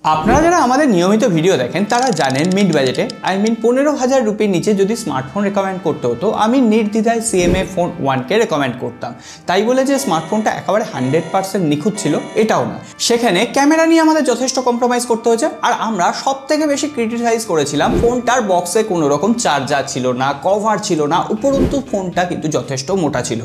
আপনারা যারা আমাদের নিয়মিত ভিডিও দেখেন তারা জানেন মিড বাজেটে আই মিন 15,000 রুপির নিচে যদি স্মার্টফোন রেকমেন্ড করতে হতো আমি নির্দ্বিধায় CMA ফোন 1কে রেকমেন্ড করতাম। তাই বলে যে স্মার্টফোনটা একেবারে 100% নিখুঁত ছিল এটাও না, সেখানে ক্যামেরা নিয়ে আমাদের যথেষ্ট কম্প্রোমাইজ করতে হয়েছে। আর আমরা সব থেকে বেশি ক্রিটিসাইজ করেছিলাম ফোনটার বক্সে কোনো রকম চার্জার ছিল না, কভার ছিল না, উপরন্তু ফোনটা কিন্তু যথেষ্ট মোটা ছিল।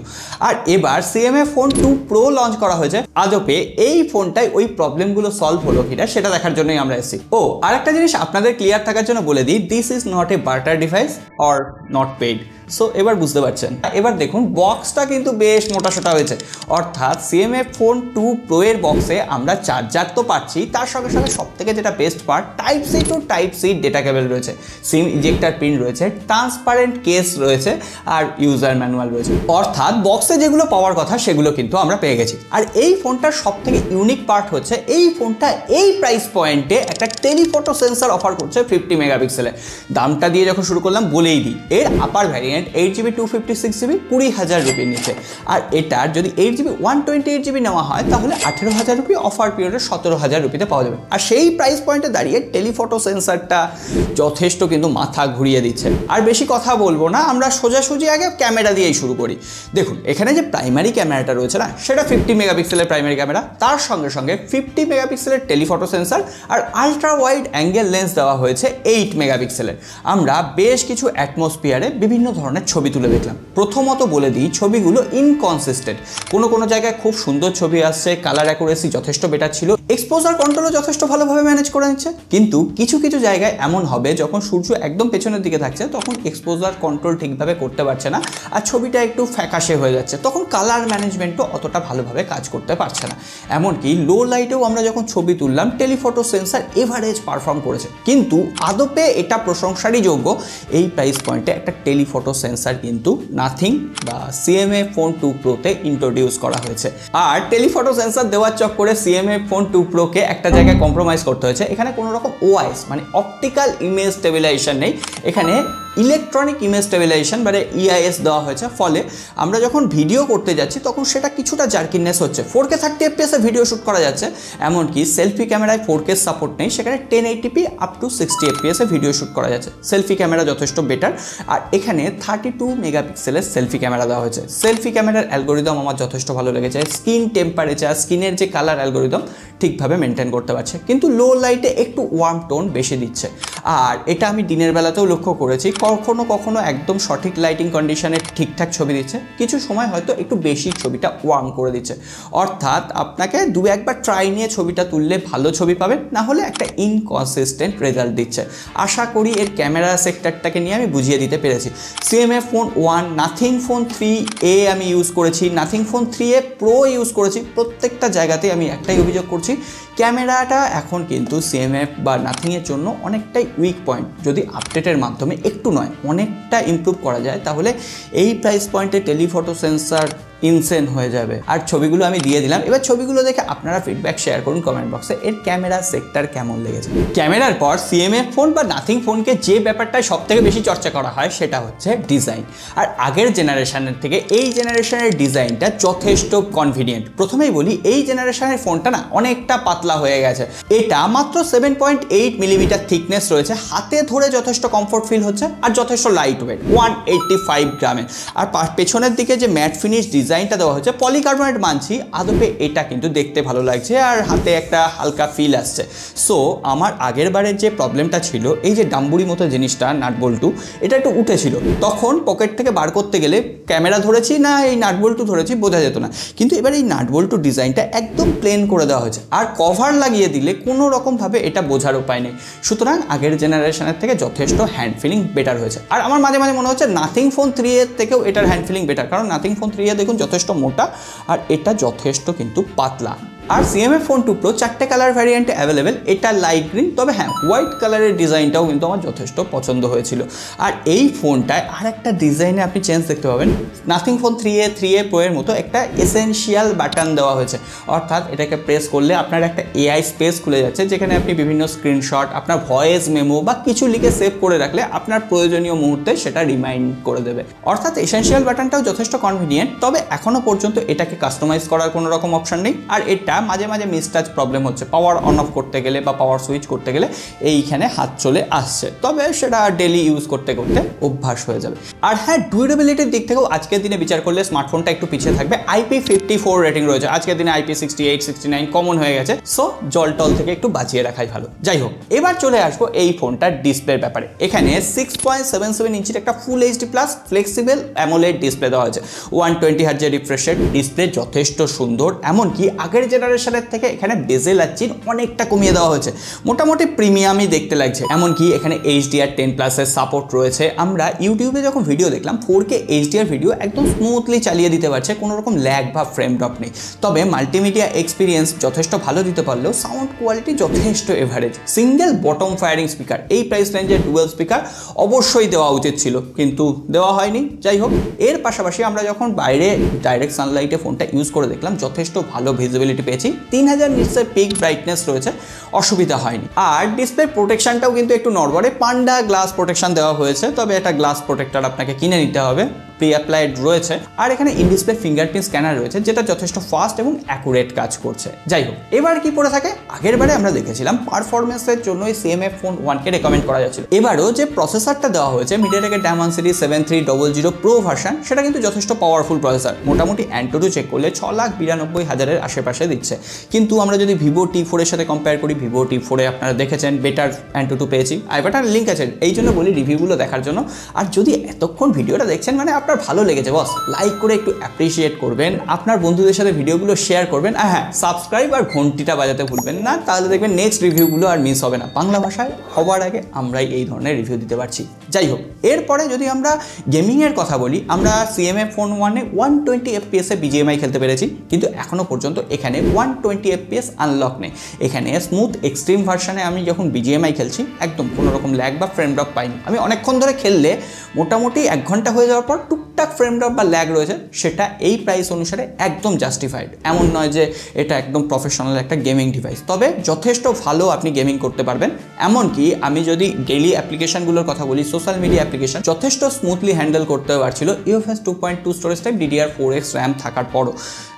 আর এবার CMA ফোন 2 Pro লঞ্চ করা হয়েছে, আদপে এই ফোনটাই ওই প্রবলেমগুলো সলভ হলো কিনা সেটা দেখার জন্যই আমরা এসেছি। ও আরেকটা জিনিস আপনাদের ক্লিয়ার থাকার জন্য বলে দিই, this is not a barter device or not paid. So এবার বুঝতে পারছেন। এবার দেখুন বক্সটা কিন্তু বেশ মোটাসোটা হয়েছে, অর্থাৎ CMA ফোন 2 Pro এর বক্সে আমরা চার্জার তো পাচ্ছি, তার সঙ্গে সঙ্গে সব থেকে যেটা best part type C to type C data cable রয়েছে, সিম ইজেক্টার পিন রয়েছে, ট্রান্সপারেন্ট কেস রয়েছে আর ইউজার ম্যানুয়াল রয়েছে। অর্থাৎ বক্সে যেগুলো পাওয়ার কথা সেগুলো কিন্তু আমরা পেয়ে গেছি। আর এই ফোনটার সব থেকে ইউনিক পার্ট হচ্ছে এই ফোনটা এই প্রাইস পয়েন্টে একটা টেলিফটো সেন্সর অফার করছে 50 মেগাপিক্সেলের। দামটা দিয়ে যখন শুরু করলাম বলেই দিই, এর আপার ভ্যারিয়েন্ট 8GB 256GB 20,000 রুপির নিচে, আর এটার যদি 8GB 128GB নেওয়া হয় তাহলে 18,000 রুপি, অফার পিরিয়ডে 17,000 রুপিতে পাওয়া যাবে। আর সেই প্রাইস পয়েন্টে দাঁড়িয়ে টেলিফটো সেন্সরটা যথেষ্ট কিন্তু মাথা ঘুরিয়ে দিচ্ছে। আর বেশি কথা বলবো না, আমরা সোজাসুজি আগে ক্যামেরা দিয়েই শুরু করি। দেখুন এখানে যে প্রাইমারি ক্যামেরাটা রয়েছে না, সেটা 50 মেগাপিক্সেলের প্রাইমারি ক্যামেরা, তার সঙ্গে সঙ্গে 50 মেগাপিক্সেলের টেলিফটো সেন্সর আর আলট্রা ওয়াইড অ্যাঙ্গেল লেন্স দেওয়া হয়েছে 8 মেগাপিক্সেলের। আমরা বেশ কিছু অ্যাটমসফিয়ারে বিভিন্ন ধরনের ছবি তুলে দেখলাম। প্রথমত বলে দিই, ছবিগুলো ইনকনসিস্টেন্ট, কোনো জায়গায় খুব সুন্দর ছবি আসছে, কালার অ্যাকুরেসি যথেষ্ট বেটার ছিল, এক্সপোজার কন্ট্রোলও যথেষ্ট ভালোভাবে ম্যানেজ করে নিচ্ছে। কিন্তু কিছু জায়গায় এমন হবে যখন সূর্য একদম পেছনের দিকে থাকছে তখন এক্সপোজার কন্ট্রোল ঠিকভাবে করতে পারছে না আর ছবিটা একটু ফ্যাকাশে হয়ে যাচ্ছে, তখন কালার ম্যানেজমেন্টও অতটা ভালোভাবে কাজ করতে পারছে না। এমনকি লো লাইটেও আমরা যখন ছবি তুললাম টেলিফটো সেন্সর এভারেজ পারফর্ম করেছে। কিন্তু আদপে এটা প্রশংসারই যোগ্য, এই প্রাইস পয়েন্টে একটা টেলিফটো সেন্সর কিন্তু নাথিং বা CMA ফোন 2 Pro-তে ইন্ট্রোডিউস করা হয়েছে। আর টেলিফটো সেন্সর দেওয়ার চক্করে CMA ফোন 2 Pro-কে একটা জায়গায় কম্প্রোমাইজ করতে হয়েছে। এখানে কোনো রকম OIS মানে অপটিক্যাল ইমেজ স্টেবিলাইজেশন নেই, এখানে ইলেকট্রনিক ইমেজ স্টেবিলাইজেশন মানে EIS দেওয়া হয়েছে। ফলে আমরা যখন ভিডিও করতে যাচ্ছি তখন সেটা কিছুটা জার্কিনেস হচ্ছে। 4K 30 FPS-এ ভিডিও শ্যুট করা যাচ্ছে, এমনকি সেলফি ক্যামেরায় 4K সাপোর্ট নেই, সেখানে 1080p আপ টু 60 FPS-এ ভিডিও শ্যুট করা যাচ্ছে। সেলফি ক্যামেরা যথেষ্ট বেটার। আর এখানে 32 মেগাপিক্সেলের সেলফি ক্যামেরা দেওয়া হয়েছে। সেলফি ক্যামেরার অ্যালগোরিদম আমার যথেষ্ট ভালো লেগেছে, স্কিন টেম্পারেচার, স্কিনের যে কালার অ্যালগোরিদম ঠিকভাবে মেনটেন করতে পারছে, কিন্তু লো লাইটে একটু ওয়ার্ম টোন বেশি দিচ্ছে। আর এটা আমি দিনের বেলাতেও লক্ষ্য করেছি, কখনো একদম সঠিক লাইটিং কন্ডিশনে ঠিকঠাক ছবি দিচ্ছে, কিছু সময় হয়তো একটু বেশি ছবিটা ওয়ার্ম করে দিচ্ছে। অর্থাৎ আপনাকে 2-1বার ট্রাই নিয়ে ছবিটা তুললে ভালো ছবি পাবেন, না হলে একটা ইনকনসিস্টেন্ট রেজাল্ট দিচ্ছে। আশা করি এর ক্যামেরা সেক্টরটাকে নিয়ে আমি বুঝিয়ে দিতে পেরেছি। CMA phone 1, nothing phone 3A আমি ইউজ করেছি, nothing phone 3A Pro use করেছি, প্রত্যেকটা জায়গাতে আমি একটাই অভিযোগ করছি, ক্যামেরাটা এখন কিন্তু CMA বা নাথিংয়ের জন্য অনেকটাই উইক পয়েন্ট। যদি আপডেটের মাধ্যমে একটু নয় অনেকটা ইমপ্রুভ করা যায় তাহলে এই প্রাইস পয়েন্টে টেলিফটো সেন্সর ইনসেন হয়ে যাবে। আর ছবিগুলো আমি দিয়ে দিলাম, এবার ছবিগুলো দেখে আপনারা ফিডব্যাক শেয়ার করুন কমেন্ট বক্সে, এর ক্যামেরা সেক্টর কেমন লেগেছে। ক্যামেরার পর CMA ফোন বা নাথিং ফোনকে যে ব্যাপারটায় সব থেকে বেশি চর্চা করা হয় সেটা হচ্ছে ডিজাইন। আর আগের জেনারেশনের থেকে এই জেনারেশনের ডিজাইনটা যথেষ্ট কনভিনিয়েন্ট। প্রথমেই বলি, এই জেনারেশনের ফোনটা না অনেকটা পাতলা হয়ে গেছে। এটা মাত্র 7.8 মিলিমিটার থিকনেস রয়েছে, হাতে ধরে যথেষ্ট কমফোর্ট ফিল হচ্ছে আর যথেষ্ট লাইট ওয়েট, 185 গ্রামের। আর পেছনের দিকে যে ম্যাট ফিনিশ ডিজাইনটা দেওয়া হচ্ছে পলিকার্বনেট মানছি, আদপে এটা কিন্তু দেখতে ভালো লাগছে আর হাতে একটা হালকা ফিল আসছে। সো আমার আগের বারের যে প্রবলেমটা ছিল, এই যে ডাম্বুরি মতো জিনিসটা নাট বল্টু, এটা একটু উঠেছিল, তখন পকেট থেকে বার করতে গেলে ক্যামেরা ধরেছি না এই নাট বল্টু ধরেছি বোঝা যেত না। কিন্তু এবার এই নাট বল্টু ডিজাইনটা একদম প্লেন করে দেওয়া হয়েছে আর কভার লাগিয়ে দিলে কোনো রকমভাবে এটা বোঝার উপায় নেই। সুতরাং আগের জেনারেশনের থেকে যথেষ্ট হ্যান্ড ফিলিং বেটার হয়েছে। আর আমার মাঝে মনে হচ্ছে নাথিং ফোন 3A থেকেও এটার হ্যান্ড ফিলিং বেটার, কারণ নাথিং ফোন 3A দেখুন যথেষ্ট মোটা আর এটা যথেষ্ট কিন্তু পাতলা। আর CMA ফোন 2 Pro 4টে কালার ভ্যারিয়েন্টে অ্যাভেলেবেল, এটা লাইট গ্রিন, তবে হ্যাঁ হোয়াইট কালারের ডিজাইনটাও কিন্তু আমার যথেষ্ট পছন্দ হয়েছিল। আর এই ফোনটায় আর একটা ডিজাইনে আপনি চেঞ্জ দেখতে পাবেন, নাথিং ফোন 3A Pro এর মতো একটা এসেনশিয়াল বাটন দেওয়া হয়েছে, অর্থাৎ এটাকে প্রেস করলে আপনার একটা AI স্পেস খুলে যাচ্ছে, যেখানে আপনি বিভিন্ন স্ক্রিনশট, আপনার ভয়েস মেমো বা কিছু লিখে সেভ করে রাখলে আপনার প্রয়োজনীয় মুহূর্তে সেটা রিমাইন্ড করে দেবে। অর্থাৎ এসেনশিয়াল বাটনটাও যথেষ্ট কনভিনিয়েন্ট, তবে এখনও পর্যন্ত এটাকে কাস্টমাইজ করার কোনো রকম অপশন নেই। আর এটা মাঝে মাঝে মিসটাচ প্রবলেম হচ্ছে, পাওয়ার অন অফ করতে গেলে বা পাওয়ার সুইচ করতে গেলে এইখানে হাত চলে আসছে, তবে সেটা ডেলি ইউজ করতে করতে অভ্যাস হয়ে যাবে। আর হ্যাঁ, ডিউরেবিলিটির দিক থেকেও আজকের দিনে বিচার করলে স্মার্টফোনটা একটু পিছিয়ে থাকবে। IP54 রেটিং রয়েছে, আজকের দিনে IP68, 69 কমন হয়ে গেছে, সো জল টল থেকে একটু বাঁচিয়ে রাখাই ভালো। যাই হোক, এবার চলে আসবো এই ফোনটার ডিসপ্লের ব্যাপারে। এখানে 6.77 ইঞ্চির একটা full HD plus flexible AMOLED display দেওয়া হয়েছে, 120 হার্জের রিফ্রেশের ডিসপ্লে, যথেষ্ট সুন্দর। এমনকি আগের জেনারেশনের থেকে এখানে বেজেল আর চিন অনেকটা কমিয়ে দেওয়া হয়েছে, মোটামুটি প্রিমিয়ামই দেখতে লাগছে। এমনকি এখানে HDR10+এর সাপোর্ট রয়েছে। আমরা ইউটিউবে যখন ভিডিও দেখলাম 4K HDR ভিডিও একদম স্মুথলি চালিয়ে দিতে পারছে, কোনো রকম ল্যাগ বা ফ্রেম ড্রপ নেই। তবে মাল্টিমিডিয়া এক্সপিরিয়েন্স যথেষ্ট ভালো দিতে পারলেও সাউন্ড কোয়ালিটি যথেষ্ট average. Single bottom firing speaker, এই প্রাইস রেঞ্জের ডুয়েল স্পিকার অবশ্যই দেওয়া উচিত ছিল, কিন্তু দেওয়া হয়নি। যাই হোক, এর পাশাপাশি আমরা যখন বাইরে ডাইরেক্ট সানলাইটে ফোনটা ইউজ করে দেখলাম, যথেষ্ট ভালো ভিজিবিলিটি পেয়েছি, 3000 নিটসের পিক ব্রাইটনেস রয়েছে, অসুবিধা হয়নি। আর ডিসপ্লে প্রোটেকশনটাও কিন্তু একটু নড়বড়ে, পান্ডা গ্লাস প্রোটেকশন দেওয়া হয়েছে, তবে এটা গ্লাস প্রোটেক্টর আপনাকে কিনে নিতে হবে, প্রি অ্যাপ্লাইড রয়েছে। আর এখানে ইন ডিসপ্লে ফিঙ্গারপ্রিন্ট স্ক্যানার রয়েছে, যেটা যথেষ্ট ফাস্ট এবং অ্যাকুরেট কাজ করছে। যাই হোক, এবার কি পড়ে থাকে, আগের বারে আমরা দেখেছিলাম পারফরমেন্সের জন্য এই CMA ফোন 1কে রেকমেন্ড করা যাচ্ছিল। এবারও যে প্রসেসরটা দেওয়া হয়েছে MediaTek Dimensity 7300 Pro ভার্সন, সেটা কিন্তু যথেষ্ট পাওয়ারফুল প্রসেসর, মোটামুটি AnTuTu চেক করলে 6,92,000-এর আশেপাশে দিচ্ছে। কিন্তু আমরা যদি Vivo T4 এর সাথে কম্পেয়ার করি, Vivo T4 এ আপনারা দেখেছেন বেটার AnTuTu পেয়েছি, আইবাটার লিঙ্ক আছে, এই জন্য বলি রিভিউগুলো দেখার জন্য। আর যদি এতক্ষণ ভিডিওটা দেখছেন মানে আপনার ভালো লেগেছে বস, লাইক করে একটু অ্যাপ্রিসিয়েট করবেন, আপনার বন্ধুদের সাথে ভিডিওগুলো শেয়ার করবেন, আর হ্যাঁ, সাবস্ক্রাইব আর ঘন্টিটা বাজাতে ভুলবেন না, তাহলে দেখবেন নেক্সট রিভিউগুলো আর মিস হবে না। বাংলা ভাষায় হবার আগে আমরাই এই ধরনের রিভিউ দিতে পারছি। যাই হোক, এরপরে যদি আমরা গেমিংয়ের কথা বলি, আমরা CMA ফোন 1-এ 120 FPS-এ BGMI খেলতে পেরেছি, কিন্তু এখনও পর্যন্ত এখানে 120 FPS আনলক নেই। এখানে স্মুথ এক্সট্রিম ভার্সনে আমি যখন BGMI খেলছি, একদম কোনো রকম ল্যাগ বা ফ্রেম ড্রপ পাইনি। আমি অনেকক্ষণ ধরে খেললে মোটামুটি 1 ঘন্টা হয়ে যাওয়ার পর টুকটাক ফ্রেম ড্রপ বা ল্যাগ রয়েছে, সেটা এই প্রাইস অনুসারে একদম জাস্টিফাইড। এমন নয় যে এটা একদম প্রফেশনাল একটা গেমিং ডিভাইস, তবে যথেষ্ট ভালো আপনি গেমিং করতে পারবেন। এমনকি আমি যদি ডেইলি অ্যাপ্লিকেশনগুলোর কথা বলি, সোশ্যাল মিডিয়া অ্যাপ্লিকেশন যথেষ্ট স্মুথলি হ্যান্ডেল করতে পারছিল UFS 2.2 storage type, DDR4X RAM থাকার পরও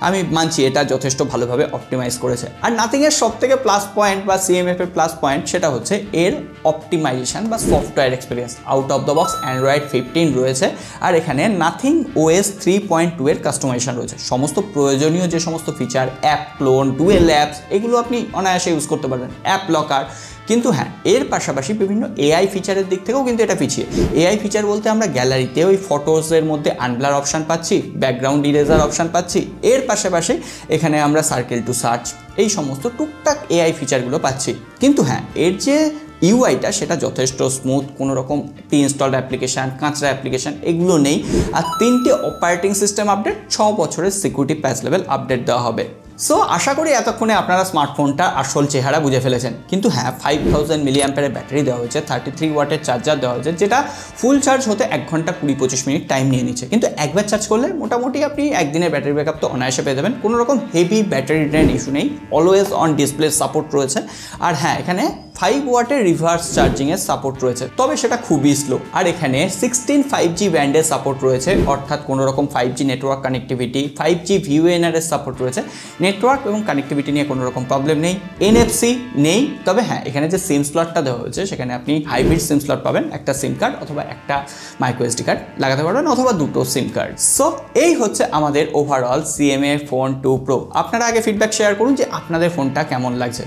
আমি মানছি এটা যথেষ্ট ভালোভাবে অপটিমাইজ করেছে। আর নাথিংয়ের সব থেকে প্লাস পয়েন্ট বা CMF এর প্লাস পয়েন্ট, সেটা হচ্ছে এর অপটিমাইজেশন বা software experience. Out of the box Android 15 রয়েছে, আর এখানে নাথিং OS 3.2 এর কাস্টমাইজেশন রয়েছে। সমস্ত প্রয়োজনীয় যে সমস্ত feature, app clone, dual apps, এগুলো আপনি অনায়াসে ইউজ করতে পারবেন, অ্যাপ লকার। কিন্তু হ্যাঁ, এর পাশাপাশি বিভিন্ন AI ফিচারের দিক থেকেও কিন্তু এটা পিছিয়ে। AI ফিচার বলতে আমরা গ্যালারিতে ওই ফটোসের মধ্যে আনব্লার অপশান পাচ্ছি, ব্যাকগ্রাউন্ড ইরেজার অপশান পাচ্ছি, এর পাশাপাশি এখানে আমরা সার্কেল টু সার্চ, এই সমস্ত টুকটাক AI ফিচারগুলো পাচ্ছি। কিন্তু হ্যাঁ, এর যে ইউআইটা সেটা যথেষ্ট স্মুথ, কোনো রকম প্রি ইনস্টলড অ্যাপ্লিকেশান, কাঁচরা অ্যাপ্লিকেশান এগুলো নেই। আর 3টে অপারেটিং সিস্টেম আপডেট, 6 বছরের সিকিউরিটি প্যাচ লেভেল আপডেট দেওয়া হবে। সো আশা করি এতক্ষণে আপনারা স্মার্টফোনটা আসল চেহারা বুঝে ফেলেছেন। কিন্তু হ্যাঁ, 5000 mAh ব্যাটারি দেওয়া হয়েছে, 33 ওয়াটের চার্জার দেওয়া হয়েছে, যেটা ফুল চার্জ হতে 1 ঘন্টা 20-25 মিনিট টাইম নিয়ে নিচ্ছে। কিন্তু একবার চার্জ করলে মোটামুটি আপনি একদিনের ব্যাটারি ব্যাকআপ তো অনায়াসে পেয়ে যাবেন, কোনো রকম হেভি ব্যাটারি ড্রেন ইস্যু নেই, অলওয়েজ অন ডিসপ্লে সাপোর্ট রয়েছে। আর হ্যাঁ, এখানে 5 ওয়াটের রিভার্স চার্জিংয়ের সাপোর্ট রয়েছে, তবে সেটা খুবই স্লো। আর এখানে 16 5G ব্যান্ডের সাপোর্ট রয়েছে, অর্থাৎ কোনো রকম 5G network connectivity, 5G VoNR এর সাপোর্ট রয়েছে। নেটওয়ার্ক এবং কানেক্টিভিটি নিয়ে কোনো রকম প্রবলেম নেই, NFC নেই। তবে হ্যাঁ, এখানে যে সিম স্লটটা দেওয়া হয়েছে, সেখানে আপনি হাইব্রিড সিম স্লট পাবেন, একটা সিম কার্ড অথবা একটা মাইক্রো SD কার্ড লাগাতে পারবেন, অথবা দুটো সিম কার্ড। সো এই হচ্ছে আমাদের ওভারঅল CMA ফোন 2 Pro। আপনারা আগে ফিডব্যাক শেয়ার করুন যে আপনাদের ফোনটা কেমন লাগছে।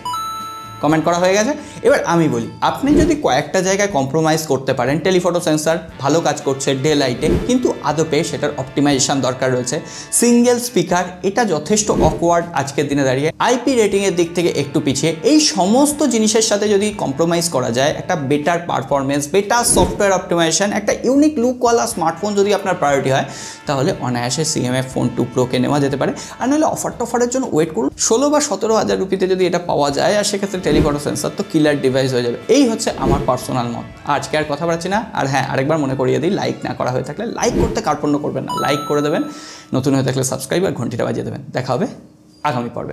কমেন্ট করা হয়ে গেছে, এবার আমি বলি, আপনি যদি কয়েকটা জায়গায় কম্প্রোমাইজ করতে পারেন, টেলিফটো সেন্সার ভালো কাজ করছে ডে লাইটে, কিন্তু আদপে সেটার অপটিমাইজেশন দরকার রয়েছে। সিঙ্গেল স্পিকার, এটা যথেষ্ট অকওয়ার্ড আজকের দিনে দাঁড়িয়ে, IP রেটিংয়ের দিক থেকে একটু পিছিয়ে। এই সমস্ত জিনিসের সাথে যদি কম্প্রোমাইজ করা যায়, একটা better performance, better software optimisation, একটা ইউনিক লুকওয়ালা স্মার্টফোন যদি আপনার প্রায়োরিটি হয়, তাহলে অনায়াসে CMA ফোন 2 Pro-কে নেওয়া যেতে পারে। আর নাহলে অফারের জন্য ওয়েট করুন, 16 বা 17 হাজার রুপিতে যদি এটা পাওয়া যায়, আর সেক্ষেত্রে টেলিফটো সেন্সার তো কিলার ডিভাইস হয়ে যাবে। এই হচ্ছে আমার পার্সোনাল মত। আজকে আর কথা বলছি না। আর হ্যাঁ, আরেকবার মনে করিয়ে দিই, লাইক না করা হয়ে থাকলে লাইক করতে কার্পণ্য করবেন না, লাইক করে দেবেন। নতুন হয়ে থাকলে সাবস্ক্রাইব আর ঘন্টিটা বাজিয়ে দেবেন। দেখা হবে আগামী পর্বে।